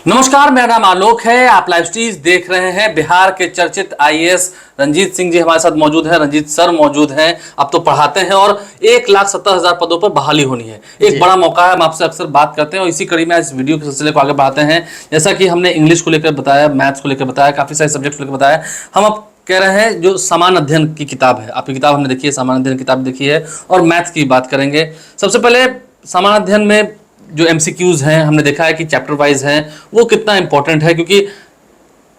नमस्कार, मेरा नाम आलोक है। आप लाइव स्ट्रीज देख रहे हैं। बिहार के चर्चित आईएएस रंजीत सिंह जी हमारे साथ मौजूद हैं। रंजीत सर मौजूद हैं। अब तो पढ़ाते हैं और 1,70,000 पदों पर बहाली होनी है। एक बड़ा मौका है। हम आपसे अक्सर बात करते हैं और इसी कड़ी में इस वीडियो के सिलसिले को आगे बढ़ाते हैं। जैसा कि हमने इंग्लिश को लेकर बताया, मैथ्स को लेकर बताया, काफी सारे सब्जेक्ट को लेकर बताया। हम अब कह रहे हैं जो समान अध्ययन की किताब है, आपकी किताब हमने देखी है, समान अध्ययन किताब देखी है, और मैथ्स की बात करेंगे। सबसे पहले समान अध्ययन में जो एमसीक्यूज हैं, हमने देखा है कि चैप्टर वाइज हैं, वो कितना इंपॉर्टेंट है। क्योंकि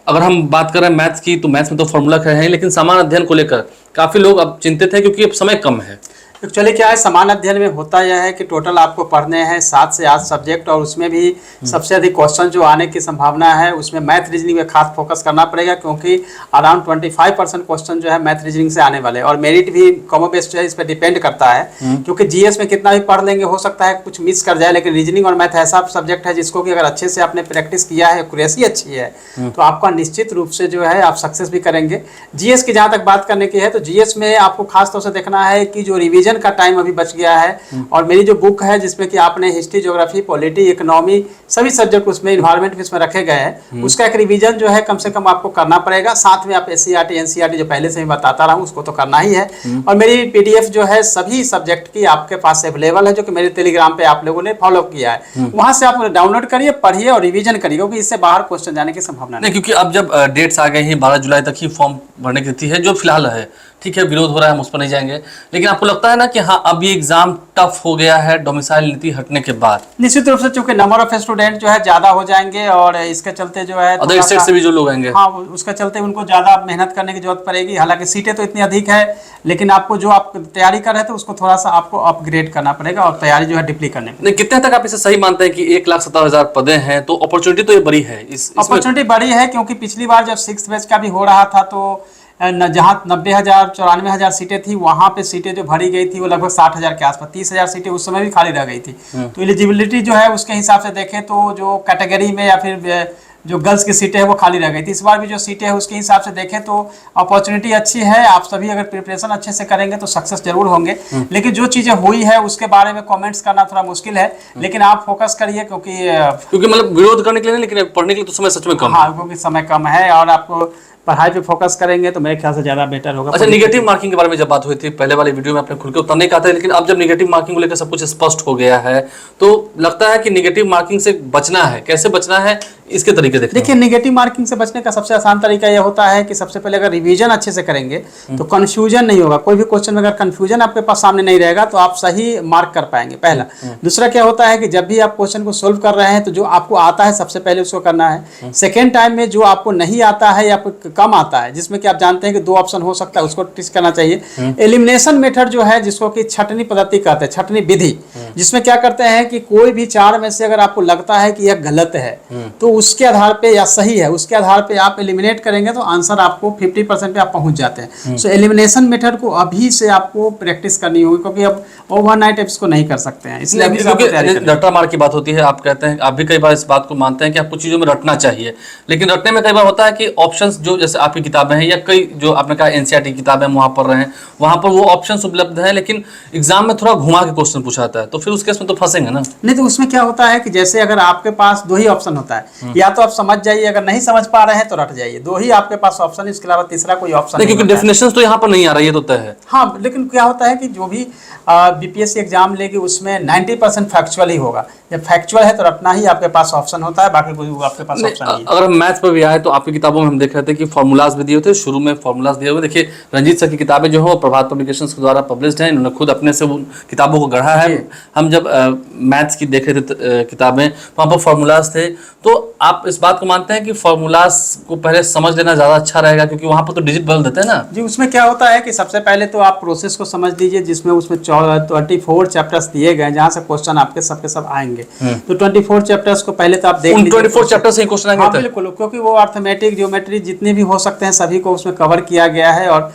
अगर हम बात करें मैथ्स की, तो मैथ्स में तो फॉर्मूला है, लेकिन समान अध्ययन को लेकर काफी लोग अब चिंतित हैं क्योंकि अब समय कम है। एक्चुअली क्या है, समान अध्ययन में होता यह है कि टोटल आपको पढ़ने हैं 7 से 8 सब्जेक्ट, और उसमें भी सबसे अधिक क्वेश्चन जो आने की संभावना है उसमें मैथ रीजनिंग में खास फोकस करना पड़ेगा, क्योंकि अराउंड 25% क्वेश्चन जो है मैथ रीजनिंग से आने वाले हैं। और मेरिट भी कॉमो बेस्ड जो है इस पर डिपेंड करता है, क्योंकि जीएस में कितना भी पढ़ लेंगे हो सकता है कुछ मिस कर जाए, लेकिन रीजनिंग और मैथ ऐसा सब्जेक्ट है जिसको कि अगर अच्छे से आपने प्रैक्टिस किया है, एक्यूरेसी अच्छी है, तो आपका निश्चित रूप से जो है आप सक्सेस भी करेंगे। जीएस की जहाँ तक बात करने की है, तो जीएस में आपको खास तौर से देखना है कि जो रिवीजन का टाइम अभी बच गया है, और मेरी जो बुक है जिसमें कि आपने हिस्ट्री, ज्योग्राफी, पॉलिटी, इकोनॉमी सभी सब्जेक्ट उसमें, इन्वायरमेंट भी इसमें रखे गए हैं, उसका एक रिवीजन जो है कम से कम आपको करना पड़ेगा। साथ में आप एससीईआरटी, एनसीईआरटी जो पहले से ही बताता रहा हूँ उसको तो करना ही है। और मेरी पीडीएफ जो है सभी सब्जेक्ट की आपके पास अवेलेबल है, जो कि मेरे टेलीग्राम पे आप लोगों ने फॉलो किया है। वहां से आप डाउनलोड करिए, पढ़िए और रिवीजन करिए, क्योंकि इससे बाहर क्वेश्चन जाने की संभावना नहीं, क्योंकि अब जब डेट्स आ गए हैं, 12 जुलाई तक ही फॉर्म भरने की तिथि है, जो फिलहाल है। ठीक है, विरोध हो रहा है, हम उस पर नहीं जाएंगे, लेकिन आपको लगता है ना कि हाँ अब ये एग्जाम टफ हो गया है डोमिसाइल नीति हटने के बाद? निश्चित रूप से, चूंकि नंबर ऑफ स्टूडेंट जो है ज्यादा हो जाएंगे, और इसके चलते जो है अदर स्टेट से भी जो लोग आएंगे, हाँ, उसके चलते उनको ज्यादा मेहनत करने की जरूरत पड़ेगी। हालांकि सीटें तो इतनी अधिक है, लेकिन आपको जो आप तैयारी कर रहे थे उसको थोड़ा सा आपको अपग्रेड करना पड़ेगा, और तैयारी जो है डीपली करने नहीं, कितने तक आप इसे सही मानते हैं कि 1,70,000 पदें हैं, तो अपॉर्चुनिटी तो ये बड़ी है। अपॉर्चुनिटी बड़ी है, क्योंकि पिछली बार जब 6th बैच का भी हो रहा था, तो जहाँ 90,000 94,000 सीटें थी, वहाँ पे सीटें जो भरी गई थी वो लगभग 60,000 के आसपास, 30,000 सीटें उस समय भी खाली रह गई थी। तो एलिजिबिलिटी जो है उसके हिसाब से देखें तो जो कैटेगरी में या फिर जो गर्ल्स की सीटें हैं वो खाली रह गई थी। इस बार भी जो सीटें हैं उसके हिसाब से देखें तो अपॉर्चुनिटी अच्छी है। आप सभी अगर प्रिपरेशन अच्छे से करेंगे तो सक्सेस जरूर होंगे। लेकिन जो चीज़ें हुई है उसके बारे में कमेंट्स करना थोड़ा मुश्किल है, लेकिन आप फोकस करिए, क्योंकि मतलब विरोध करने के लिए नहीं, लेकिन पढ़ने के लिए तो समय सच में कम है। हाँ, क्योंकि समय कम है, और आपको पढ़ाई पे फोकस करेंगे तो मेरे ख्याल से ज्यादा बेटर होगा। अच्छा, निगेटिव मार्किंग के बारे में जब बात हुई थी पहले वाली वीडियो में, आपने खुल के उतना नहीं कहा था, लेकिन अब जब निगेटिव मार्किंग को लेकर सब कुछ स्पष्ट हो गया है, तो लगता है कि निगेटिव मार्किंग से बचना है। कैसे बचना है, इसके तरीके देखिए। निगेटिव मार्किंग से बचने का सबसे आसान तरीका यह होता है कि सबसे पहले अगर रिवीजन अच्छे से करेंगे तो कंफ्यूजन नहीं होगा। कोई भी क्वेश्चन में अगर कंफ्यूजन आपके पास सामने नहीं रहेगा तो आप सही मार्क कर पाएंगे, पहला। दूसरा क्या होता है कि जब भी आप क्वेश्चन को सोल्व कर रहे हैं तो जो आपको आता है सबसे पहले उसको करना है। सेकेंड टाइम में जो आपको नहीं आता है या कम आता है, जिसमें कि आप जानते हैं कि 2 ऑप्शन हो सकता है, उसको टिक करना चाहिए। एलिमिनेशन मेथड जो है, जिसको कि छटनी पद्धति कहते हैं, छटनी विधि, जिसमें क्या करते हैं कि कोई भी 4 में से अगर आपको लगता है कि यह गलत है तो उसके आधार पे, या सही है उसके आधार पे आप एलिमिनेट करेंगे तो आंसर आपको 50% पे आप पहुंच जाते हैं। सो एलिमिनेशन मेथड को अभी से आपको प्रैक्टिस करनी होगी, क्योंकि अब ओवरनाइट इसको नहीं कर सकते हैं। इसलिए रट्टा मार की बात होती है। आप कहते हैं, आप भी कई बार इस बात को मानते हैं कि आपको चीजों में रटना चाहिए, लेकिन रटने में कई बार होता है कि ऑप्शंस जो, जैसे आपकी किताबें हैं या कई जो आपने कहा एनसीईआरटी किताबें वहां पढ़ रहे हैं, वहां पर वो ऑप्शंस उपलब्ध हैं, लेकिन एग्जाम में थोड़ा घुमा के क्वेश्चन पूछाता है, तो फिर उस केस में तो फंसेंगे ना। नहीं, तो उसमें क्या होता है कि जैसे अगर आपके पास 2 ही ऑप्शन होता है, या तो आप समझ जाइए, अगर नहीं समझ पा रहे हैं तो रट जाइए। 2 ही आपके पास ऑप्शन, इसके अलावा तीसरा कोई ऑप्शन नहीं, क्योंकि डेफिनेशंस तो यहाँ पर नहीं आ रही है, तो तय है। हाँ, लेकिन क्या होता है कि जो भी बीपीएससी एग्जाम लेगी उसमें 90% फैक्चुअल ही होगा। जब फैक्चुअल है तो रटना ही आपके पास ऑप्शन होता है, बाकी कोई आपके पास ऑप्शन नहीं है। अगर हम मैथ्स पर भी आए तो आपकी किताबों में हम देख रहे थे कि फॉर्मूलाज भी दिए थे, शुरू में फॉर्मूलाज दिए हुए। देखिए, रंजीत सर की किताबें जो है वो प्रभात पब्लिकेशंस के द्वारा पब्लिश्ड हैं, इन्होंने खुद अपने से उन किताबों को गढ़ा है। हम जब मैथ्स की देख रहे थे किताबें, वहाँ पर फॉर्मूलाज थे, तो आप इस बात को मानते हैं कि फॉर्मूलाज को पहले समझ लेना ज़्यादा अच्छा रहेगा, क्योंकि वहाँ पर तो डिजिट बदल देते हैं ना जी। उसमें क्या होता है कि सबसे पहले तो आप प्रोसेस को समझ लीजिए, जिसमें उसमें 24 चैप्टर्स दिए गए, जहाँ से क्वेश्चन आपके सबके सब आएंगे। तो 24 चैप्टर्स को पहले तो आप देख लीजिए। 24 चैप्टर से क्वेश्चन आएंगे? हाँ, बिल्कुल, क्योंकि वो अर्थमेटिक, ज्योमेट्री जितने भी हो सकते हैं सभी को उसमें कवर किया गया है, और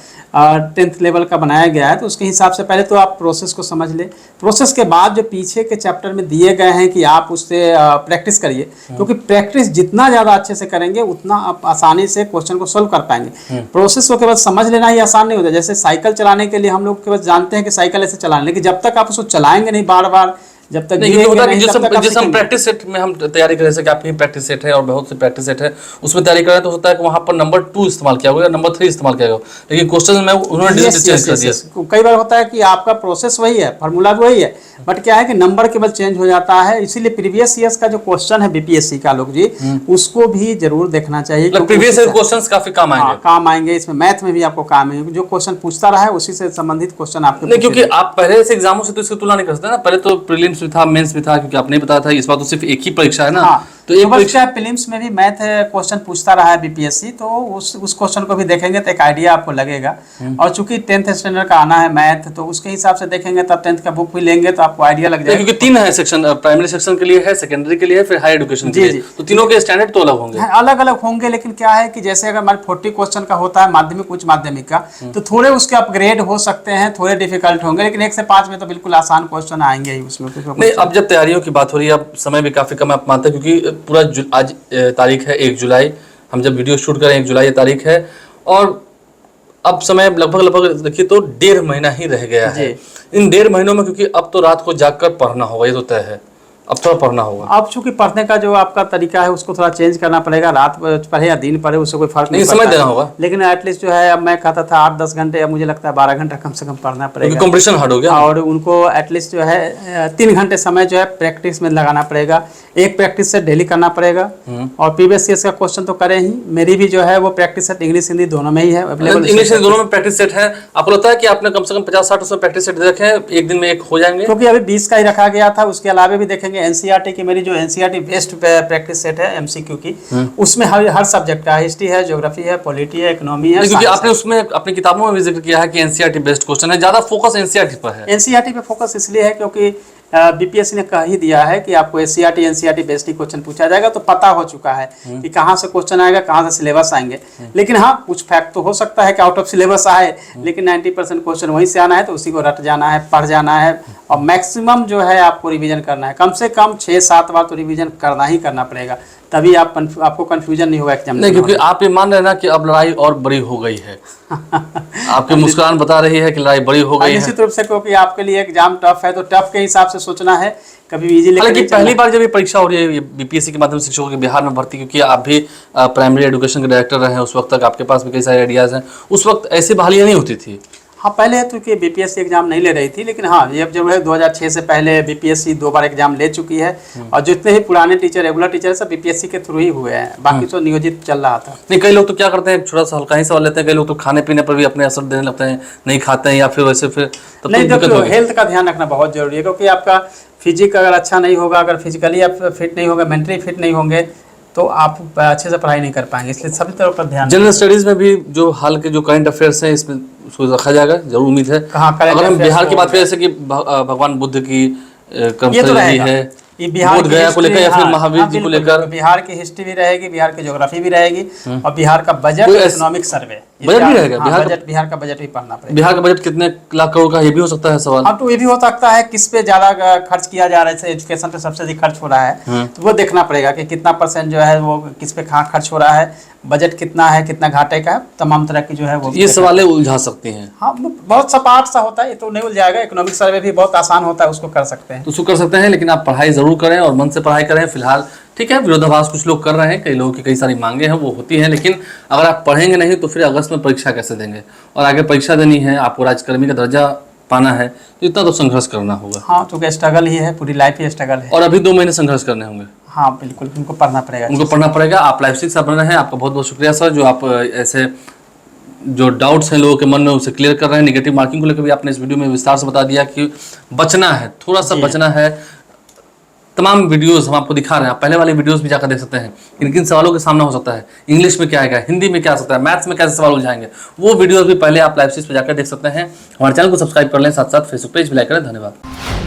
10th लेवल का बनाया गया है। तो उसके हिसाब से पहले तो आप प्रोसेस को समझ लें। प्रोसेस के बाद जो पीछे के चैप्टर में दिए गए हैं कि आप उससे प्रैक्टिस करिए, क्योंकि प्रैक्टिस जितना ज़्यादा अच्छे से करेंगे उतना आप आसानी से क्वेश्चन को सोल्व कर पाएंगे। प्रोसेस को केवल समझ लेना ही आसान नहीं होता। जैसे साइकिल चलाने के लिए हम लोग केवल जानते हैं कि साइकिल ऐसे चलाना, लेकिन जब तक आप उसको चलाएंगे नहीं बार बार, जब तक नहीं, क्योंकि होता है कि नहीं, तब तक आप जिस हम सीखेंगे। प्रैक्टिस सेट में हम तैयारी करें, जैसे कि आपकी प्रैक्टिस सेट है और बहुत से प्रैक्टिस सेट है, उसमें तैयारी करें तो होता है कि वहाँ पर नंबर 2 इस्तेमाल किया होगा या नंबर 3 इस्तेमाल किया होगा, लेकिन क्वेश्चन में उन्होंने डिजिट Yes, चेंज yes, कर yes, दिया। yes। कई बार होता है कि आपका प्रोसेस वही है, फार्मूला भी वही है, बट क्या है कि नंबर केवल चेंज हो जाता है। इसीलिए प्रीवियस ईयर्स का जो क्वेश्चन है बीपीएससी का लोग जी, उसको भी जरूर देखना चाहिए, मतलब क्योंकि प्रीवियस उसी से- क्वेश्चंस काफी काम आएंगे। हाँ, काम आएंगे। इसमें मैथ में भी आपको काम आएंगे, जो क्वेश्चन पूछता रहा है उसी से संबंधित क्वेश्चन आपके नहीं, पूछे क्योंकि जाएंगे। आप पहले से एग्जामों से तो इसकी तुलना नहीं कर सकते ना, पहले तो प्रीलिम्स भी था, मेंस भी था, क्योंकि आपने ही बताया था इस बार तो सिर्फ एक ही परीक्षा है ना। हाँ, तो एक बस परीक्षा क्या प्रीलिम्स में भी मैथ क्वेश्चन पूछता रहा है बीपीएससी, तो उस क्वेश्चन को भी देखेंगे तो एक आइडिया आपको लगेगा। और चूंकि 10th स्टैंडर्ड का आना है मैथ, तो उसके हिसाब से देखेंगे, तब 10th का बुक भी लेंगे तो आपको आइडिया लग नहीं, जाएगा। क्योंकि 3 है सेक्शन, प्राइमरी सेक्शन के लिए है, सेकेंडरी के लिए है, फिर हायर एजुकेशन के जी, लिए, जी। तो तीनों के स्टैंडर्ड तो अलग होंगे। अलग अलग होंगे, लेकिन क्या है कि जैसे अगर हमारे 40 क्वेश्चन का होता है माध्यमिक उच्च माध्यमिक का, तो थोड़े उसके अपग्रेड हो सकते हैं, थोड़े डिफिकल्ट होंगे, लेकिन 1 से 5 में तो बिल्कुल आसान क्वेश्चन आएंगे ही उसमें कुछ नहीं, अब जब तैयारियों की बात हो रही है, अब समय भी काफी कम है, आप मानते हैं, क्योंकि पूरा आज तारीख है 1 जुलाई, हम जब वीडियो शूट करें 1 जुलाई तारीख है, और अब समय लगभग देखिए तो 1.5 महीना ही रह गया है। इन 1.5 महीनों में, क्योंकि अब तो रात को जागकर पढ़ना होगा, ये तो तय है, अब थोड़ा पढ़ना होगा। अब चूंकि पढ़ने का जो आपका तरीका है उसको थोड़ा चेंज करना पड़ेगा, रात पढ़े या दिन पढ़े उससे कोई फर्क नहीं नहीं, समय पड़ता देना है। होगा, लेकिन एटलीस्ट जो है, अब मैं कहता था 8-10 घंटे, अब मुझे लगता है 12 घंटा कम से कम पढ़ना क्योंकि पड़ेगा। कंपटीशन हार्ड हो गया। और उनको एटलीस्ट जो है 3 घंटे समय जो है प्रैक्टिस में लगाना पड़ेगा। एक प्रैक्टिस सेट डेली करना पड़ेगा, और प्रीवियस ईयर का क्वेश्चन तो करें ही। मेरी भी जो है वो प्रैक्टिस सेट इंग्लिश हिंदी दोनों में ही है अवेलेबल। इंग्लिश दोनों में प्रैक्टिस सेट है। आपको लगता है कि आपने कम से कम 50-60 उसमें प्रैक्टिस सेट रखे हैं, एक दिन में एक हो जाएंगे? क्योंकि अभी 20 का ही रखा गया था, उसके अलावा भी देखेंगे एनसीईआरटी की, मेरी जो एनसीईआरटी बेस्ड प्रैक्टिस सेट है एमसीक्यू की, उसमें हर सब्जेक्ट का, हिस्ट्री है, ज्योग्राफी है, पॉलिटी है, इकोनॉमी है। क्योंकि आपने उसमें अपनी किताबों में भी जिक्र किया है कि एनसीईआरटी बेस्ड क्वेश्चन है, ज्यादा फोकस एनसीईआरटी पर है। एनसीईआरटी पे फोकस इसलिए है क्योंकि बीपीएससी ने कह ही दिया है कि आपको एनसीईआरटी बेस्ड ही क्वेश्चन पूछा जाएगा, तो पता हो चुका है कि कहाँ से क्वेश्चन आएगा, कहाँ से सिलेबस आएंगे। लेकिन हाँ, कुछ फैक्ट तो हो सकता है कि आउट ऑफ सिलेबस आए, लेकिन 90% क्वेश्चन वहीं से आना है, तो उसी को रट जाना है, पढ़ जाना है, और मैक्सिमम जो है आपको रिवीजन करना है। कम से कम 6-7 बार तो रिवीजन करना ही करना पड़ेगा, तभी आपको कंफ्यूजन नहीं होगा एग्जाम। नहीं, क्योंकि आप ये मान रहे हैं ना कि अब लड़ाई और बड़ी हो गई है। आपकी मुस्कान बता रही है कि लड़ाई बड़ी हो गई है। निश्चित रूप से, क्योंकि आपके लिए एग्जाम टफ है, तो टफ के हिसाब से सोचना है, कभी इजी लेकर हालांकि पहली बार जब ये परीक्षा हो रही है बीपीएससी के माध्यम से शिक्षकों के बिहार में भर्ती, क्योंकि आप भी प्राइमरी एजुकेशन के डायरेक्टर रहे हैं, उस वक्त तक आपके पास भी कई सारे आइडियाज हैं, उस वक्त ऐसी बहालियां नहीं होती थी। हाँ, पहले तो कि बीपीएससी एग्जाम नहीं ले रही थी, लेकिन हाँ, ये जब है 2006 से पहले बीपीएससी 2 बार एग्जाम ले चुकी है, और जितने ही पुराने टीचर, रेगुलर टीचर, सब बीपीएससी के थ्रू ही हुए हैं, बाकी तो नियोजित चल रहा था। नहीं, कई लोग तो क्या करते हैं, छोटा सा हल्का ही सवाल लेते हैं, कई लोग तो खाने पीने पर भी अपने असर देने लगते हैं, नहीं खाते हैं या फिर वैसे फिर तब नहीं, तो दिक्कत देखो, होगी। हेल्थ का ध्यान रखना बहुत जरूरी है, क्योंकि आपका फिजिक अगर अच्छा नहीं होगा, अगर फिजिकली आप फिट नहीं होगा, मेंटली फिट नहीं होंगे, तो आप अच्छे से पढ़ाई नहीं कर पाएंगे। इसलिए सभी तरह पर ध्यान। जनरल स्टडीज में भी जो हाल के जो करंट अफेयर्स हैं, इसमें उसको रखा जाएगा, जरूर उम्मीद है। कहाँ current अगर हम affairs बिहार की को बात करें, जैसे कि भगवान बुद्ध की ये तो कर्मस्थली रहेगा। है, ये बिहार बोध की गया को लेकर या फिर हाँ, महावीर हाँ, जी को बिल्कुल, लेकर बिहार की हिस्ट्री भी रहेगी, बिहार की ज्योग्राफी भी रहेगी, और बिहार का बजट, कोई इकोनॉमिक सर्वे, बजट भी रहेगा। हाँ, बिहार का बजट भी पढ़ना पड़ेगा। बिहार का बजट कितने लाख करोड़ का, ये भी हो सकता है सवाल। हाँ, तो ये भी हो सकता है किस पे ज्यादा खर्च किया जा रहा है, एजुकेशन पे सबसे अधिक खर्च हो रहा है, तो वो देखना पड़ेगा कि कितना % जो है वो किस पे कहाँ खर्च हो रहा है, बजट कितना है, कितना घाटे का है, तमाम तरह की जो है वो ये सवालें उलझा सकती हैं। हाँ, बहुत सपाट सा होता है, ये तो नहीं उलझाएगा। इकोनॉमिक सर्वे भी बहुत आसान होता है, उसको कर सकते हैं। तो उसको कर सकते हैं, लेकिन आप पढ़ाई जरूर करें और मन से पढ़ाई करें। फिलहाल ठीक है, विरोधाभास कुछ लोग कर रहे हैं, कई लोगों की कई सारी मांगे हैं, वो होती हैं, लेकिन अगर आप पढ़ेंगे नहीं तो फिर अगस्त में परीक्षा कैसे देंगे, और आगे परीक्षा देनी है, आपको राजकर्मी का दर्जा पाना है, तो इतना तो संघर्ष करना होगा। हाँ, तो स्ट्रगल ही है, पूरी लाइफ ही स्ट्रगल है। और अभी 2 महीने संघर्ष करने होंगे। हाँ, बिल्कुल, उनको पढ़ना पड़ेगा, उनको पढ़ना पड़ेगा। आप लाइव से बन रहे हैं, आपका बहुत बहुत शुक्रिया सर, जो आप ऐसे जो डाउट्स हैं लोगों के मन में उसे क्लियर कर रहे हैं। नेगेटिव मार्किंग को लेकर भी आपने इस वीडियो में विस्तार से बता दिया कि बचना है, थोड़ा सा बचना है। तमाम वीडियोस हम आपको दिखा रहे हैं, आप पहले वाले वीडियोस भी जाकर देख सकते हैं, किन किन सवालों के सामना हो सकता है, इंग्लिश में क्या आएगा, हिंदी में क्या आ सकता है, मैथ्स में कैसे सवाल उलझाएंगे, वो वीडियोस भी पहले आप लाइव सीरीज पे जाकर देख सकते हैं। हमारे चैनल को सब्सक्राइब कर लें, साथ साथ फेसबुक पेज भी लाइक करें। धन्यवाद।